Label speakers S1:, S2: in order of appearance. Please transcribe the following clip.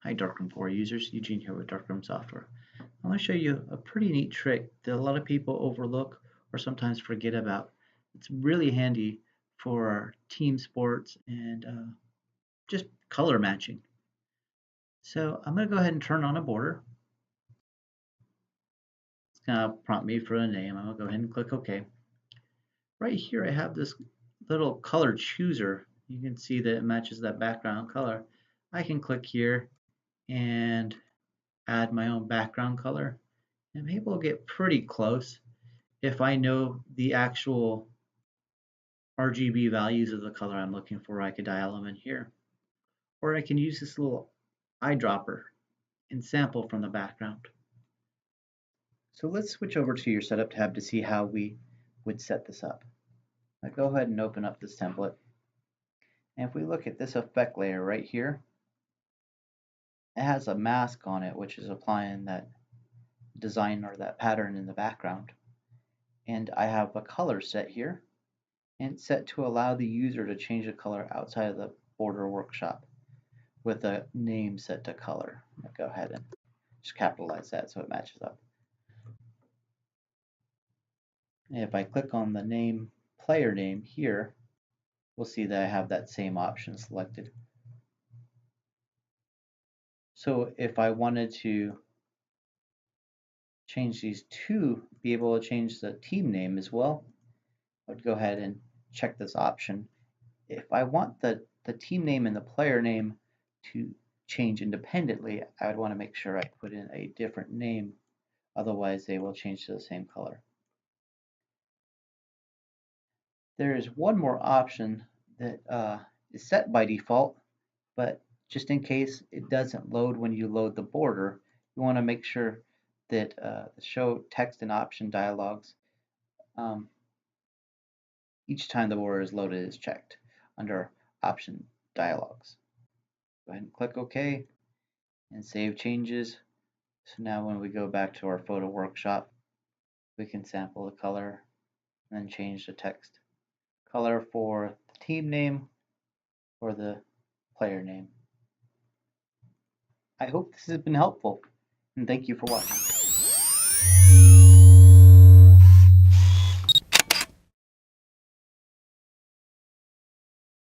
S1: Hi Darkroom Core users, Eugene here with Darkroom Software. I want to show you a pretty neat trick that a lot of people overlook or sometimes forget about. It's really handy for team sports and just color matching. So I'm going to go ahead and turn on a border. It's going to prompt me for a name. I'm going to go ahead and click OK. Right here I have this little color chooser. You can see that it matches that background color. I can click here and add my own background color. And maybe we'll get pretty close if I know the actual RGB values of the color I'm looking for. I could dial them in here. Or I can use this little eyedropper and sample from the background. So let's switch over to your setup tab to see how we would set this up. I'll go ahead and open up this template. And if we look at this effect layer right here, it has a mask on it, which is applying that design or that pattern in the background. And I have a color set here, and it's set to allow the user to change the color outside of the border workshop with a name set to color. I'll go ahead and just capitalize that so it matches up. And if I click on the name, player name here, we'll see that I have that same option selected. So if I wanted to change these to be able to change the team name as well, I would go ahead and check this option. If I want the team name and the player name to change independently, I would want to make sure I put in a different name, otherwise they will change to the same color. There is one more option that is set by default, but just in case it doesn't load when you load the border, you want to make sure that the show text and option dialogues each time the border is loaded is checked under option dialogues. Go ahead and click OK and save changes. So now when we go back to our photo workshop, we can sample the color and then change the text color for the team name or the player name. I hope this has been helpful, and thank you for watching.